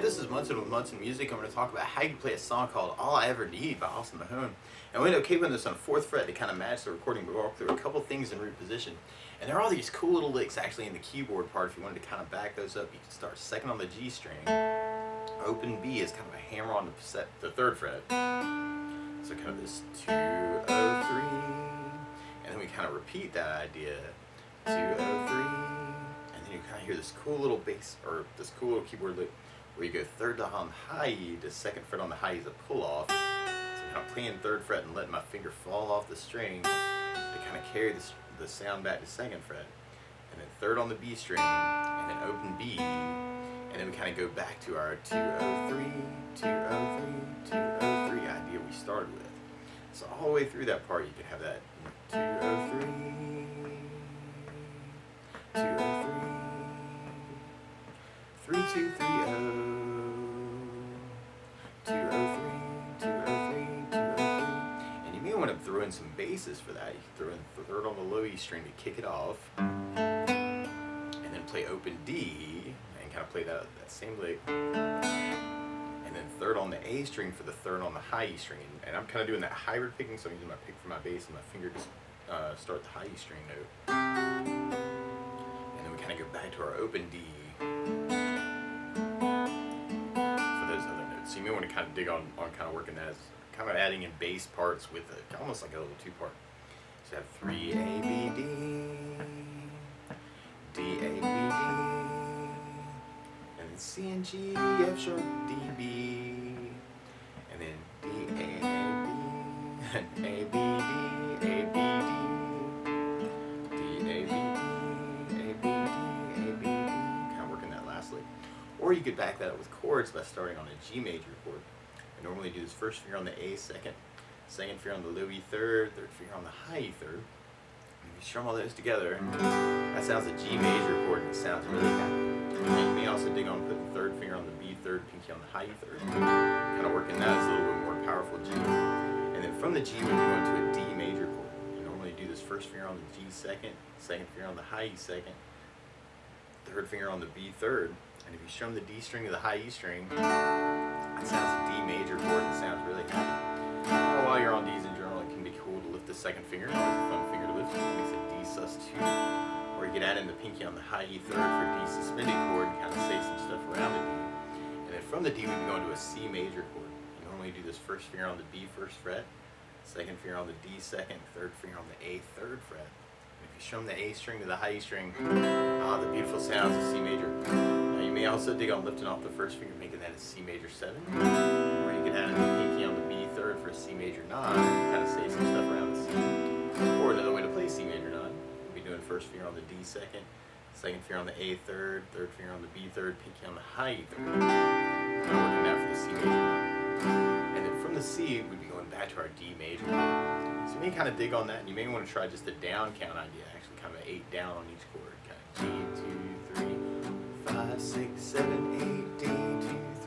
this is Munson with Munson Music. I'm going to talk about how you play a song called All I Ever Need by Mahone. And we ended up keeping this on 4th fret to kind of match the recording, but we walked through a couple things in root position. And there are all these cool little licks actually in the keyboard part. If you wanted to kind of back those up, you can start 2nd on the G string. Open B is kind of a hammer on the 3rd fret. So kind of this 2, 0, 3. And then we kind of repeat that idea. 2, 0, 3. And then you kind of hear this cool little bass, or this cool little keyboard lick, where you go 3rd on high E to 2nd fret on the high E is a pull off. So I'm kind of playing 3rd fret and letting my finger fall off the string to kind of carry the sound back to 2nd fret. And then 3rd on the B string, and then open B. And then we kind of go back to our 2, 0, 3, 2, 0, 3, 2, 0, 3 idea we started with. So all the way through that part you can have that 2, 0, 3, 2, 0, 3, 3, 2, 3, 0. 2, 0, 3, 2, 0, 3, 2, 0, 3. And you may want to throw in some basses for that. You can throw in 3rd on the low E string to kick it off. And then play open D and kind of play that same lick. And then 3rd on the A string for the 3rd on the high E string. And I'm kind of doing that hybrid picking, so I'm using my pick for my bass and my finger to start the high E string note. And then we kind of go back to our open D. So you may want to kind of dig on kind of working that as kind of adding in bass parts with almost like a little 2-part. So you have 3 A B D, D A B D, and then C and G F sharp D B, and then D A B, A B D, A B D, D A B D, A B D, A B D. Kind of working that last lick. Or you could back that up with chords by starting on a G major chord. I normally do this 1st finger on the A 2nd, 2nd finger on the low E 3rd, 3rd finger on the high E 3rd. And if you strum all those together, that sounds a G major chord and it sounds really happy. And you may also dig on putting 3rd finger on the B 3rd, pinky on the high E 3rd. Kind of working that as a little bit more powerful G. And then from the G we go into a D major chord. You normally do this 1st finger on the G 2nd, 2nd finger on the high E 2nd, 3rd finger on the B 3rd. And if you strum the D string to the high E string, it sounds a D major chord and sounds really happy. Or while you're on Ds in general, it can be cool to lift the 2nd finger. It's always a fun finger to lift. It makes it D sus2. Or you could add in the pinky on the high E 3rd for D suspended chord and kind of say some stuff around the D. And then from the D we can go into a C major chord. You normally do this 1st finger on the B 1st fret, 2nd finger on the D 2nd, 3rd finger on the A 3rd fret. And if you strum the A string to the high E string, the beautiful sounds of C major. You may also dig on lifting off the 1st finger, making that a C major 7. Or you can add in the pinky on the B 3rd for a C major 9, kind of say some stuff around the C. Or another way to play C major 9, you'll be doing 1st finger on the D 2nd, 2nd finger on the A 3rd, 3rd finger on the B 3rd, pinky on the high E 3rd. Kind of working that for the C major 9. And then from the C, we'd be going back to our D major. So you may kind of dig on that, and you may want to try just a down count idea, actually kind of 8 down on each chord. Kind of G, 2, 3. 5, 6, 7, 8, D, 2,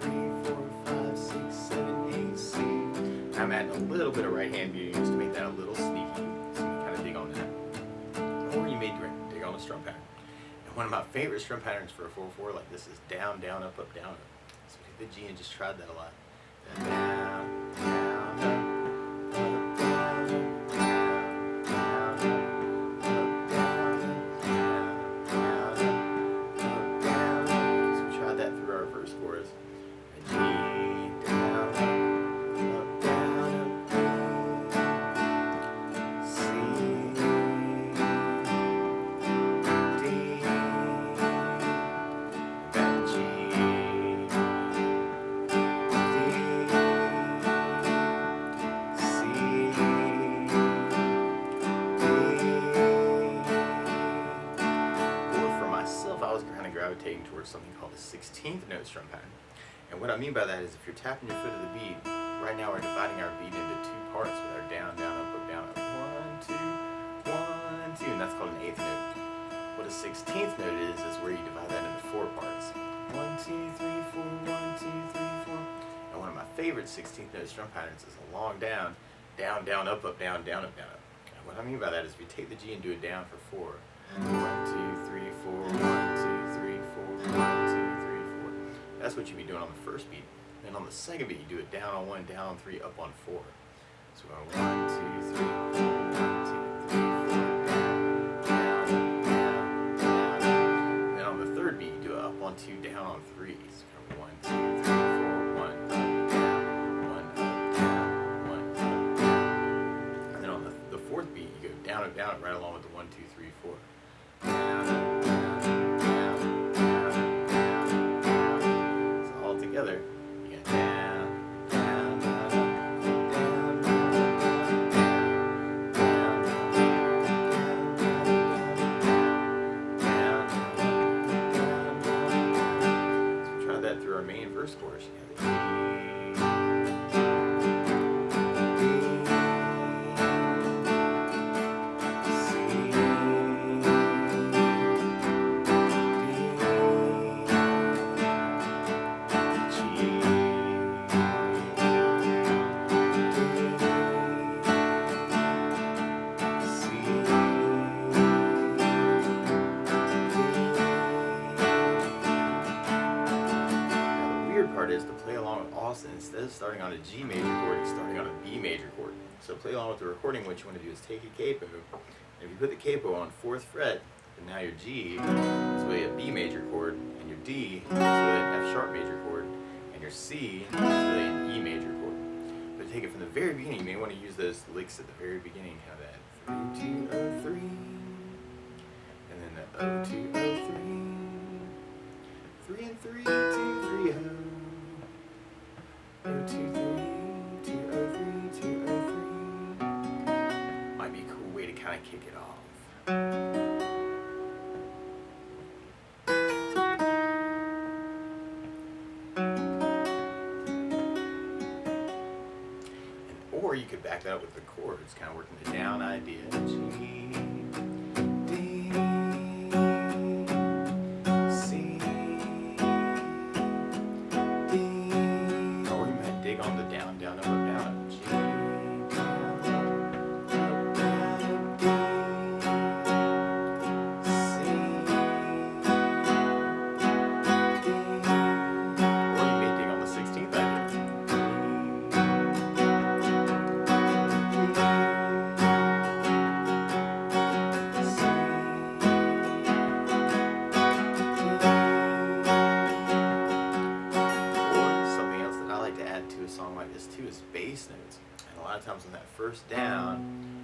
3, 4, 5, 6, 7, 8, C. I'm adding a little bit of right hand view just to make that a little sneaky. So you can kind of dig on that. Or you may dig on a strum pattern. And one of my favorite strum patterns for a 4/4 like this is down, down, up, down, up. So we did the G and just tried that a lot. Down, down, up. Gravitating towards something called a 16th note strum pattern. And what I mean by that is if you're tapping your foot of the beat, right now we're dividing our beat into 2 parts with our down, down, up, down, up. 1, 2, 1, 2, and that's called an 8th note. What a 16th note is where you divide that into 4 parts. 1, 2, 3, 4, 1, 2, 3, 4. And one of my favorite 16th note strum patterns is a long down, down, down, up, down, down, up, down, up. And what I mean by that is if you take the G and do it down for 4, 1, 2, 3, 4, 1, 2, 3, 4, 1, 2, 3, 4. That's what you'd be doing on the first beat. Then on the second beat, you do it down on 1, down on 3, up on 4. So we're going 1, 2, 3, 4, 1, 2, 3, 4, down, down, down. Then on the third beat, you do it up on 2, down on 3. So we're going 1, 2, 3, 4, 1, up, down, 1, up, down, 1, up, down. And then on the fourth beat, you go down and down right along with the 1, 2, 3, 4. Down, down, down, down, down, down. So all together, you get down, down, down, down, down, down, down, down, down, down. So try that through our main verse chorus. You have the part is to play along with Austin. Instead of starting on a G major chord, you're starting on a B major chord. So play along with the recording. What you want to do is take a capo, and if you put the capo on 4th fret, and now your G is really a B major chord, and your D is really an F sharp major chord, and your C is really an E major chord. But take it from the very beginning. You may want to use those licks at the very beginning. Have that 3, 2, 0, 3, and then that 0, 2, 0, 3, 3 and 3, 2, 3, 0. 0, 2, 3, 2, 0, 3, 2, 0, 3. Might be a cool way to kind of kick it off. Or you could back that up with the chords, kind of working the down idea. G, D, C, D. Or you might dig on the down, down, up, down, up. G, down, up, down, D, C, D. Or you may dig on the 16th idea. Is bass notes, and a lot of times on that first down,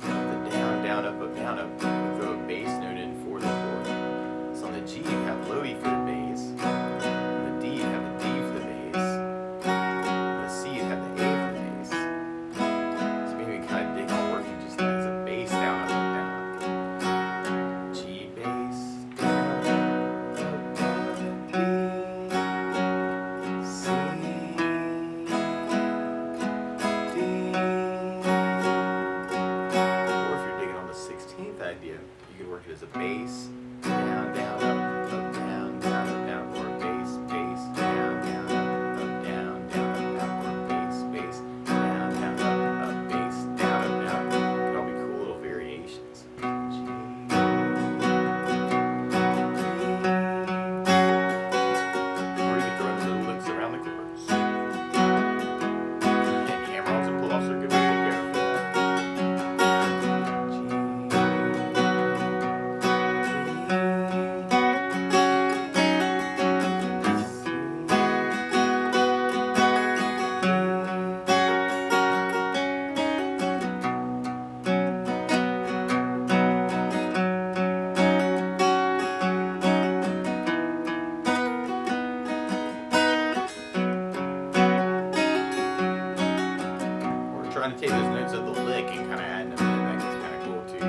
the down, down, up, down, up, you can throw a bass note in for the chord. So on the G you have low E for the bass, on the D you have the D for the bass, on the C you have the A for the bass. So maybe we kind of dig on working just as a bass down, up, down, up. G bass, down, up, down, D, C. Idea, you could work it as a bass, down, down, up, down, down, up, down, or a bass, bass, down, down, up, down, down, up, down, or a bass, bass, down, down, up, bass, down, up, down. Could all be cool little variations. G, or you could throw in little licks around the chorus. And hammer-ons and pull-offs are a good way to take care of that. Trying to take those notes of the lick and kind of add them in. That gets kind of cool too.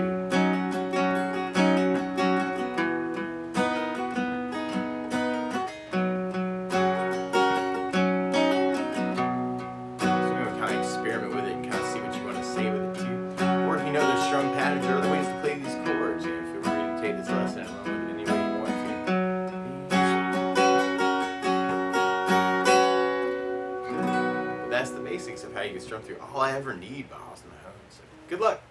So you want to kind of experiment with it and kind of see what you want to say with it too. Or if you know there's strum patterns or other ways to play these chords, you know, feel free to take this lesson and run with it any way you want to. But that's the basics of how you can strum through All I Ever Need by Austin Mahone. So good luck.